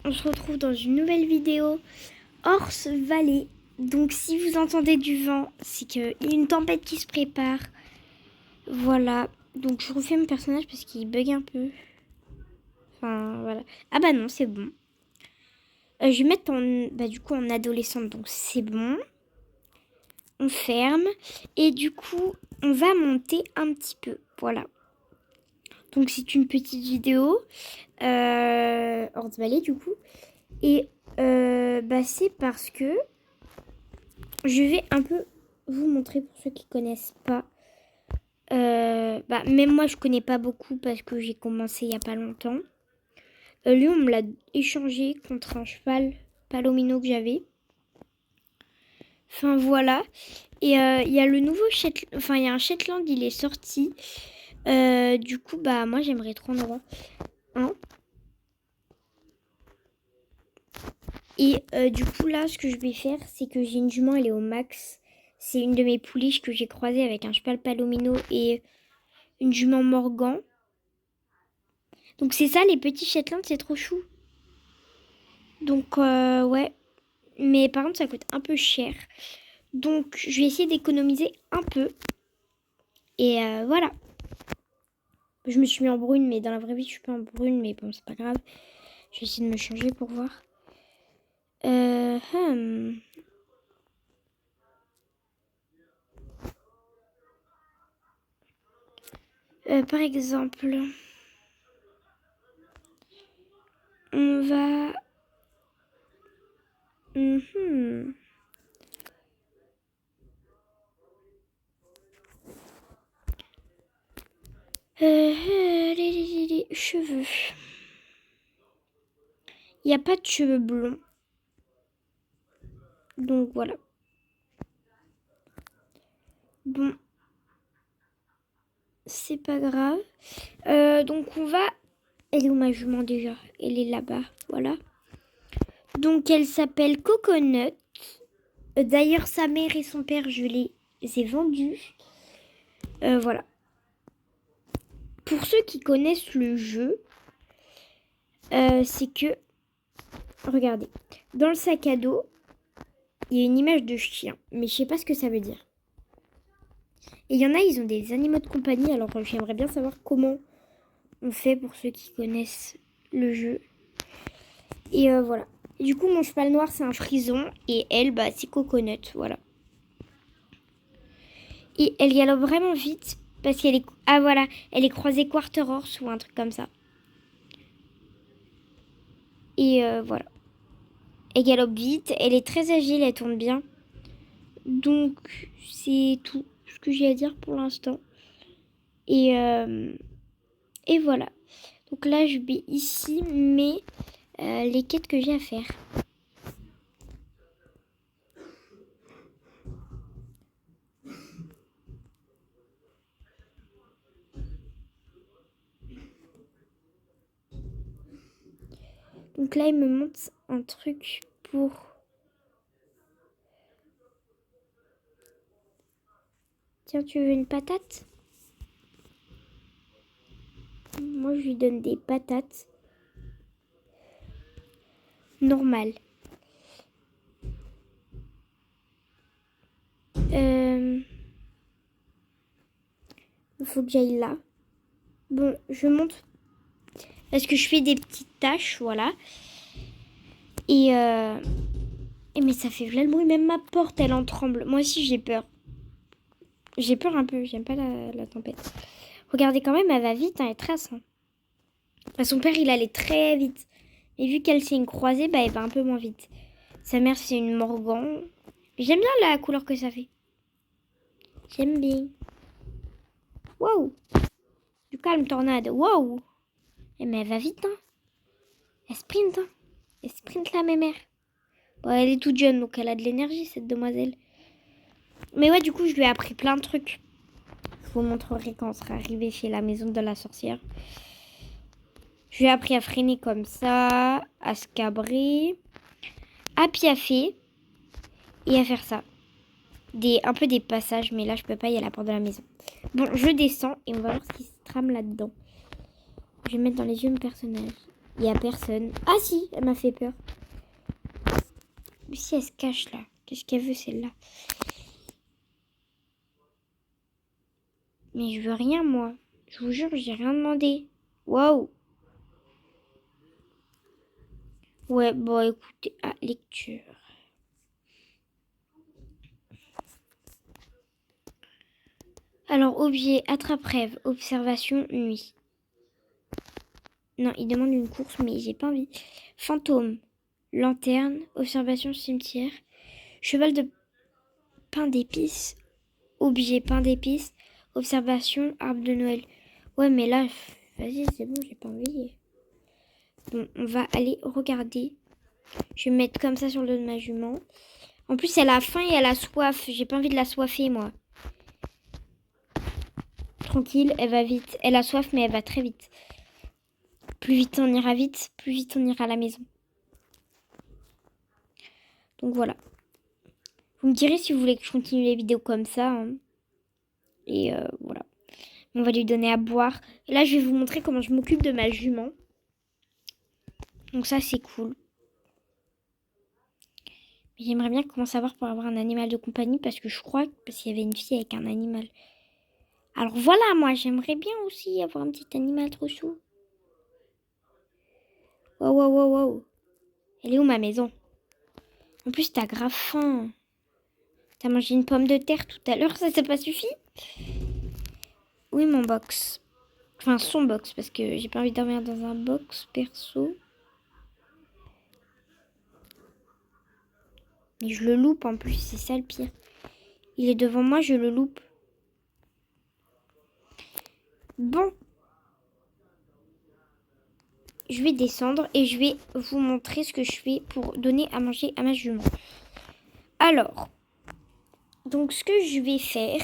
On se retrouve dans une nouvelle vidéo Horse Valley. Donc si vous entendez du vent, c'est qu'il y a une tempête qui se prépare. Voilà. Donc je refais mon personnage parce qu'il bug un peu. Enfin voilà. Ah bah non, c'est bon. Je vais mettre en adolescente, donc c'est bon. On ferme. Et du coup, on va monter un petit peu. Voilà. Donc c'est une petite vidéo. Horse Valley du coup. Et c'est parce que je vais un peu vous montrer pour ceux qui connaissent pas. Même moi je connais pas beaucoup parce que j'ai commencé il y a pas longtemps. Lui on me l'a échangé contre un cheval palomino que j'avais. Enfin voilà. Et il y a le nouveau Shetland, enfin il y a un Shetland, il est sorti. Du coup moi j'aimerais trop en avoir un. Et du coup là ce que je vais faire c'est que j'ai une jument, elle est au max. C'est une de mes pouliches que j'ai croisée avec un cheval palomino et une jument Morgan. Donc c'est ça les petits Shetland, c'est trop chou. Donc ouais. Mais par contre ça coûte un peu cher. Donc je vais essayer d'économiser un peu. Et voilà. Je me suis mis en brune, mais dans la vraie vie je suis pas en brune, mais bon c'est pas grave. Je vais essayer de me changer pour voir. Par exemple, on va... les cheveux. Il n'y a pas de cheveux blonds. Donc voilà. Bon. C'est pas grave. Donc on va... Elle est où ma jument déjà? Elle est là-bas. Voilà. Donc elle s'appelle Coconut. D'ailleurs sa mère et son père je les ai vendus. Voilà. Pour ceux qui connaissent le jeu, c'est que... Regardez. Dans le sac à dos, il y a une image de chien. Mais je sais pas ce que ça veut dire. Et il y en a, ils ont des animaux de compagnie. Alors j'aimerais bien savoir comment on fait pour ceux qui connaissent le jeu. Et voilà. Et du coup, mon cheval noir, c'est un frison. Et elle, c'est Coconut. Voilà. Et elle galope vraiment vite. Parce qu'elle est... Ah voilà. Elle est croisée Quarter Horse ou un truc comme ça. Et voilà. Elle galope vite. Elle est très agile. Elle tourne bien. Donc, c'est tout ce que j'ai à dire pour l'instant. Et voilà. Donc là, je vais ici, mais les quêtes que j'ai à faire. Donc là, il me montre un truc pour... Tiens, tu veux une patate? Moi, je lui donne des patates. Normales. Il faut que j'aille là. Bon, je monte. Parce que je fais des petites tâches, voilà. Et mais ça fait là le bruit. Même ma porte, elle en tremble. Moi aussi, j'ai peur. J'ai peur un peu. J'aime pas la tempête. Regardez quand même, elle va vite, hein, elle trace. Hein. Son père, il allait très vite. Et vu qu'elle s'est une croisée, elle va un peu moins vite. Sa mère, c'est une Morgan. J'aime bien la couleur que ça fait. J'aime bien. Waouh! Du calme, tornade. Waouh! Mais elle va vite, hein. Elle sprint, hein. Elle sprint la mémère. Bon, elle est toute jeune, donc elle a de l'énergie, cette demoiselle. Mais ouais, du coup, je lui ai appris plein de trucs. Je vous montrerai quand on sera arrivé chez la maison de la sorcière. Je lui ai appris à freiner comme ça, à se cabrer, à piaffer et à faire ça. Un peu des passages, mais là, je peux pas, il y a la porte de la maison. Bon, je descends et on va voir ce qui se trame là-dedans. Je vais mettre dans les yeux mon personnage. Il n'y a personne. Ah si, elle m'a fait peur. Mais si elle se cache là. Qu'est-ce qu'elle veut celle-là? Mais je veux rien moi. Je vous jure, j'ai rien demandé. Waouh. Ouais, bon écoutez. Ah, lecture. Alors, objet, attrape-rêve, observation, nuit. Non, il demande une course, mais j'ai pas envie. Fantôme, lanterne, observation, cimetière. Cheval de pain d'épices, objet, pain d'épices, observation, arbre de Noël. Ouais, mais là, vas-y, c'est bon, j'ai pas envie. Bon, on va aller regarder. Je vais me mettre comme ça sur le dos de ma jument. En plus, elle a faim et elle a soif. J'ai pas envie de la soifer, moi. Tranquille, elle va vite. Elle a soif, mais elle va très vite. Plus vite on ira vite, plus vite on ira à la maison. Donc voilà. Vous me direz si vous voulez que je continue les vidéos comme ça. Hein. Et voilà. On va lui donner à boire. Et là, je vais vous montrer comment je m'occupe de ma jument. Donc ça, c'est cool. J'aimerais bien commencer à voir pour avoir un animal de compagnie parce que je crois parce qu'il y avait une fille avec un animal. Alors voilà, moi, j'aimerais bien aussi avoir un petit animal trop chou. Wow, wow, wow, wow. Elle est où ma maison? En plus, t'as grave faim. T'as mangé une pomme de terre tout à l'heure, ça t'a pas suffi? Oui, mon box. Enfin, son box, parce que j'ai pas envie de dormir dans un box perso. Mais je le loupe en plus, c'est ça le pire. Il est devant moi, je le loupe. Bon. Je vais descendre et je vais vous montrer ce que je fais pour donner à manger à ma jument. Alors, donc ce que je vais faire,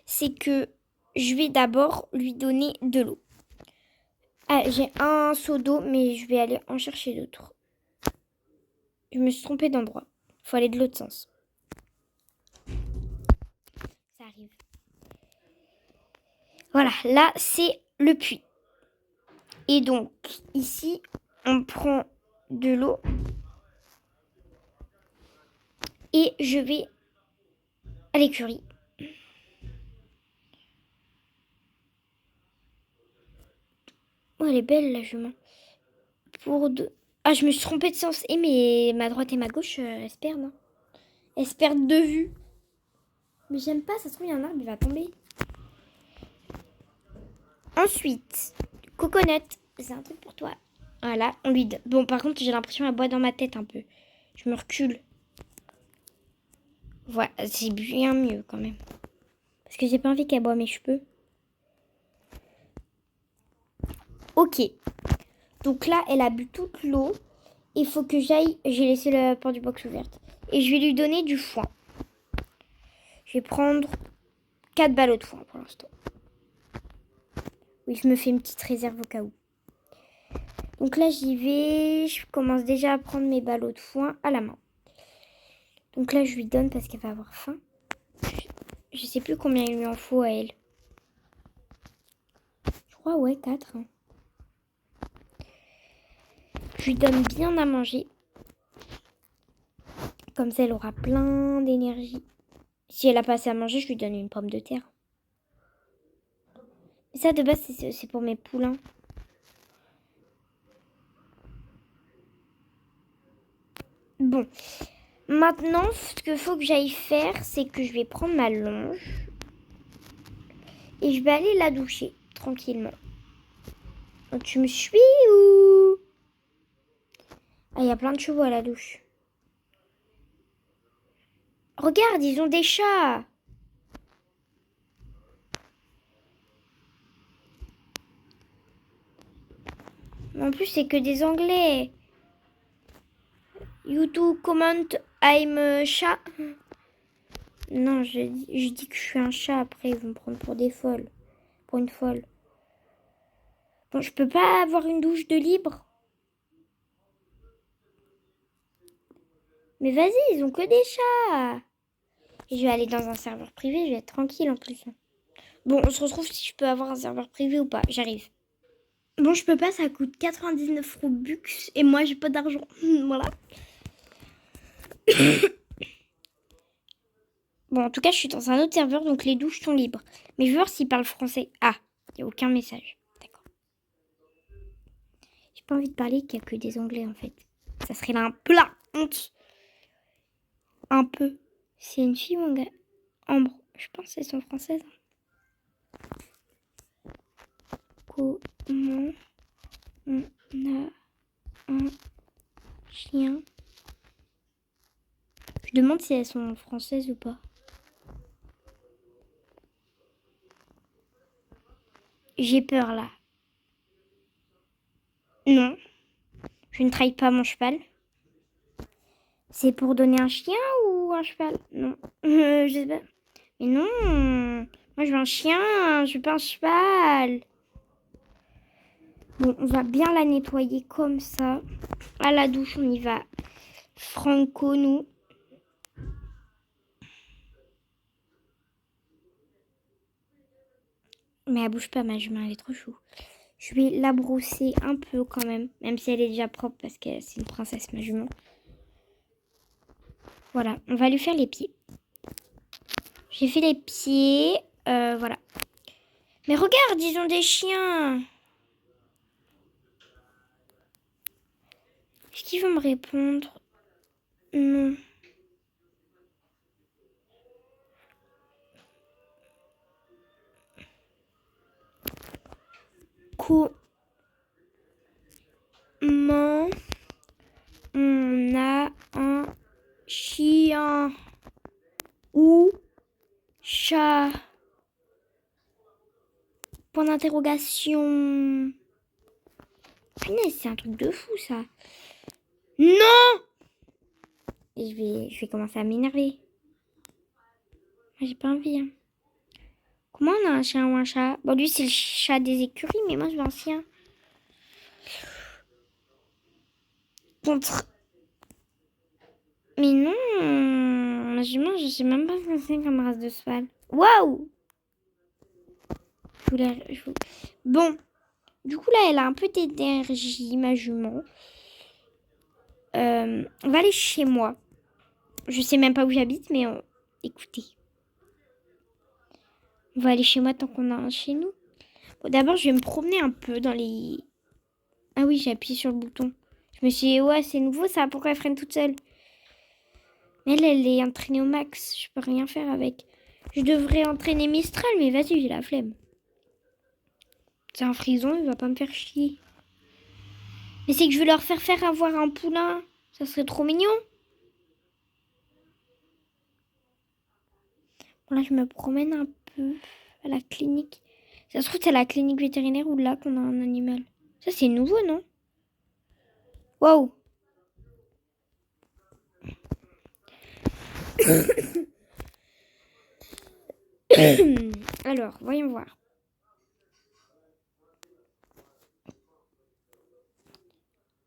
c'est que je vais d'abord lui donner de l'eau. Ah, j'ai un seau d'eau, mais je vais aller en chercher d'autres. Je me suis trompée d'endroit. Il faut aller de l'autre sens. Ça arrive. Voilà, là, c'est le puits. Et donc, ici, on prend de l'eau. Et je vais à l'écurie. Oh, elle est belle, la jument. Pour deux... Ah, je me suis trompée de sens. Eh, mais ma droite et ma gauche, elles se perdent. Hein. Elles se perdent de vue. Mais j'aime pas, ça se trouve, il y a un arbre, il va tomber. Ensuite, coconut. C'est un truc pour toi. Voilà, on lui donne. Bon, par contre, j'ai l'impression qu'elle boit dans ma tête un peu. Je me recule. Voilà, c'est bien mieux quand même. Parce que j'ai pas envie qu'elle boive mes cheveux. Ok. Donc là, elle a bu toute l'eau. Il faut que j'aille... J'ai laissé la porte du box ouverte. Et je vais lui donner du foin. Je vais prendre 4 ballots de foin pour l'instant. Oui, je me fais une petite réserve au cas où. Donc là, j'y vais. Je commence déjà à prendre mes ballots de foin à la main. Donc là, je lui donne parce qu'elle va avoir faim. Je sais plus combien il lui en faut à elle. Je crois, ouais, 4. Hein. Je lui donne bien à manger. Comme ça, elle aura plein d'énergie. Si elle a pas assez à manger, je lui donne une pomme de terre. Et ça, de base, c'est pour mes poulains. Bon. Maintenant, ce qu'il faut que j'aille faire, c'est que je vais prendre ma longe. Et je vais aller la doucher, tranquillement. Donc, tu me suis ou... Ah, il y a plein de chevaux à la douche. Regarde, ils ont des chats. En plus, c'est que des Anglais. You do comment I'm chat. Non, je dis que je suis un chat. Après, ils vont me prendre pour des folles. Pour une folle. Bon, je peux pas avoir une douche de libre. Mais vas-y, ils ont que des chats. Et je vais aller dans un serveur privé. Je vais être tranquille en plus. Bon, on se retrouve si je peux avoir un serveur privé ou pas. J'arrive. Bon, je peux pas, ça coûte 99 Robux et moi, j'ai pas d'argent. Voilà. Bon, en tout cas, je suis dans un autre serveur, donc les douches sont libres. Mais je veux voir s'ils parlent français. Ah, il n'y a aucun message. D'accord. J'ai pas envie de parler qu'il n'y a que des anglais, en fait. Ça serait là un peu la honte. Un peu. C'est une fille ou un gars? Ambre. Je pense qu'elles sont françaises. Comment on a un chien? Je demande si elles sont françaises ou pas. J'ai peur là. Non, je ne trahis pas mon cheval. C'est pour donner un chien ou un cheval? Non, je sais pas. Mais non, moi je veux un chien, je veux pas un cheval. Bon, on va bien la nettoyer comme ça. À la douche, on y va. Franco, nous. Mais elle bouge pas, ma jument, elle est trop chou. Je vais la brosser un peu quand même si elle est déjà propre parce que c'est une princesse, ma jument. Voilà, on va lui faire les pieds. J'ai fait les pieds, voilà. Mais regarde, ils ont des chiens. Est-ce qu'ils vont me répondre? Non. Comment on a un chien ou chat? Point d'interrogation. Punaise, c'est un truc de fou ça. Non! Et je vais commencer à m'énerver. J'ai pas envie. Hein. Comment on a un chien ou un chat? Bon, lui, c'est le chat des écuries, mais moi, je veux un chien. Contre. Mais non, la jument, je sais même pas ce que c'est comme race de cheval. Waouh! Bon, du coup, là, elle a un peu d'énergie, ma jument. On va aller chez moi. Je sais même pas où j'habite, mais écoutez. On va aller chez moi tant qu'on a un chez nous. Bon, d'abord, je vais me promener un peu dans les... Ah oui, j'ai appuyé sur le bouton. Je me suis dit, ouais, c'est nouveau ça, pourquoi elle freine toute seule? Mais elle est entraînée au max, je peux rien faire avec. Je devrais entraîner Mistral, mais vas-y, j'ai la flemme. C'est un frison, il va pas me faire chier. Mais c'est que je veux leur faire avoir un poulain. Ça serait trop mignon. Bon, là, je me promène un peu à la clinique. Ça se trouve, c'est à la clinique vétérinaire ou là qu'on a un animal. Ça, c'est nouveau, non? Waouh. Alors, voyons voir.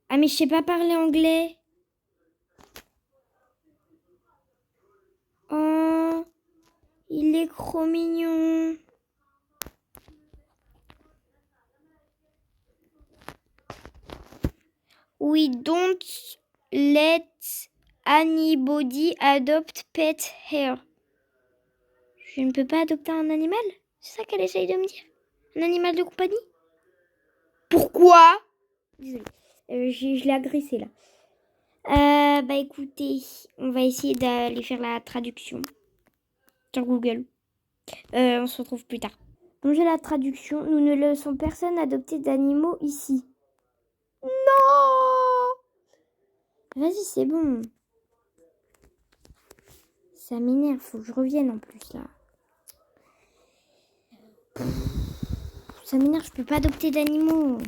Ah, mais je sais pas parler anglais. Oh, il est trop mignon. We don't let anybody adopt pet here. Je ne peux pas adopter un animal? C'est ça qu'elle essaye de me dire? Un animal de compagnie? Pourquoi? Désolée, je l'ai agressé là. Bah écoutez, on va essayer d'aller faire la traduction sur Google. On se retrouve plus tard. Donc j'ai la traduction. Nous ne laissons personne adopter d'animaux ici. Non! Vas-y, c'est bon. Ça m'énerve, faut que je revienne en plus là. Ça m'énerve, je peux pas adopter d'animaux.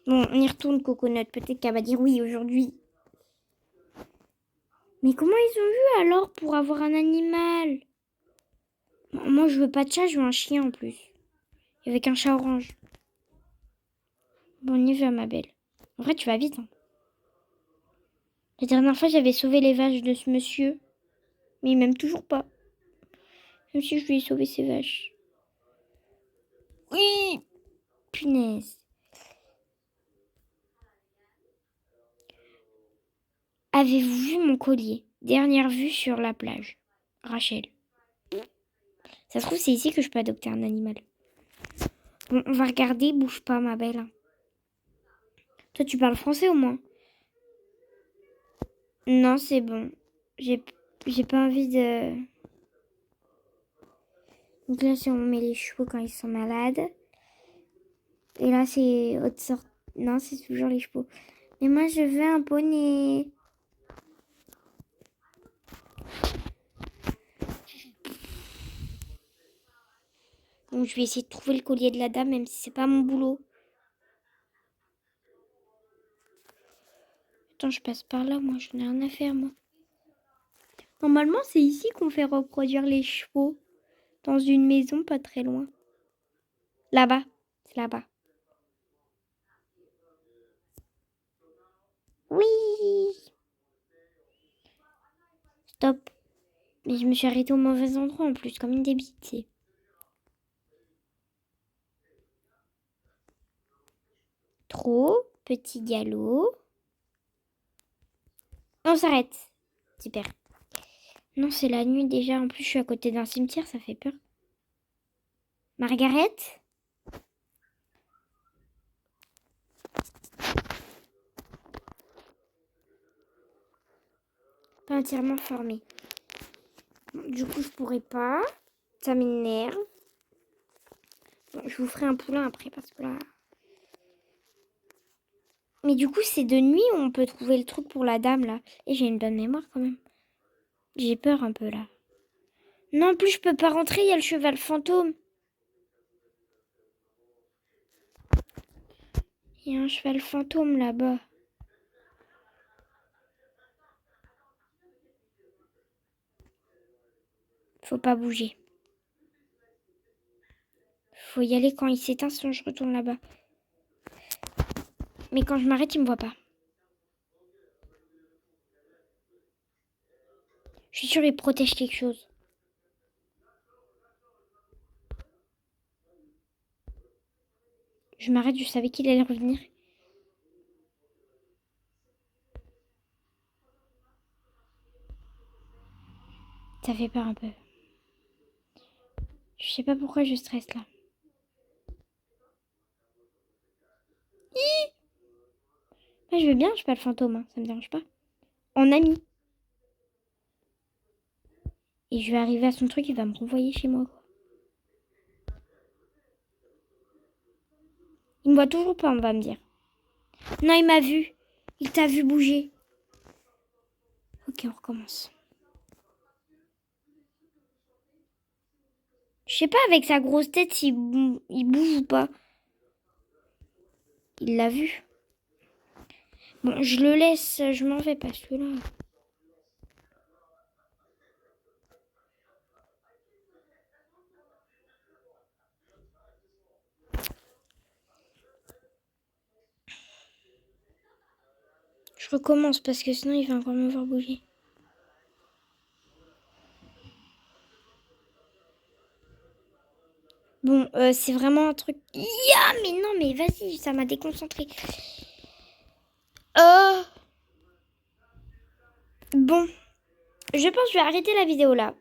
Bon, on y retourne, Coconut. Peut-être qu'elle va dire oui aujourd'hui. Mais comment ils ont vu alors pour avoir un animal? Moi, je veux pas de chat, je veux un chien en plus. Avec un chat orange. Bon, on y va, ma belle. En vrai, tu vas vite. Hein. La dernière fois, j'avais sauvé les vaches de ce monsieur. Mais il m'aime toujours pas. Même si je lui ai sauvé ses vaches. Oui, punaise. Avez-vous vu mon collier? Dernière vue sur la plage. Rachel. Ça se trouve, c'est ici que je peux adopter un animal. Bon, on va regarder. Bouge pas, ma belle. Toi, tu parles français au moins? Non, c'est bon. J'ai pas envie de... Donc là, si on met les chevaux quand ils sont malades. Et là, c'est autre sorte. Non, c'est toujours les chevaux. Mais moi, je veux un poney. Donc, je vais essayer de trouver le collier de la dame, même si c'est pas mon boulot. Attends, je passe par là, moi, je n'ai rien à faire, moi. Normalement, c'est ici qu'on fait reproduire les chevaux. Dans une maison pas très loin. Là-bas. C'est là-bas. Oui. Stop. Mais je me suis arrêtée au mauvais endroit en plus, comme une débile. Trop. Petit galop. On s'arrête. Super. Non, c'est la nuit déjà. En plus, je suis à côté d'un cimetière, ça fait peur. Margaret? Pas entièrement formée. Du coup, je pourrais pas. Ça m'énerve. Bon, je vous ferai un poulain après parce que là... Mais du coup, c'est de nuit où on peut trouver le truc pour la dame, là. Et j'ai une bonne mémoire quand même. J'ai peur un peu, là. Non, en plus, je peux pas rentrer, il y a le cheval fantôme. Il y a un cheval fantôme là-bas. Faut pas bouger. Faut y aller quand il s'éteint, sinon je retourne là-bas. Mais quand je m'arrête, il me voit pas. Je suis sûre qu'il protège quelque chose. Je m'arrête, je savais qu'il allait revenir. Ça fait peur un peu. Je sais pas pourquoi je stresse là. Moi, je veux bien, je suis pas le fantôme, hein, ça me dérange pas. En ami. Et je vais arriver à son truc, il va me renvoyer chez moi. Quoi. Il me voit toujours pas, on va me dire. Non, il m'a vu. Il t'a vu bouger. Ok, on recommence. Je sais pas avec sa grosse tête s'il il bouge ou pas. Il l'a vu. Bon, je le laisse, je m'en vais parce que là... Je recommence parce que sinon il va encore me voir bouger. Bon, c'est vraiment un truc... Yeah, mais non, mais vas-y, ça m'a déconcentré. Bon, je pense que je vais arrêter la vidéo là.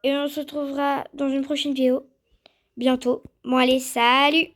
Et on se retrouvera dans une prochaine vidéo. Bientôt. Bon, allez, salut!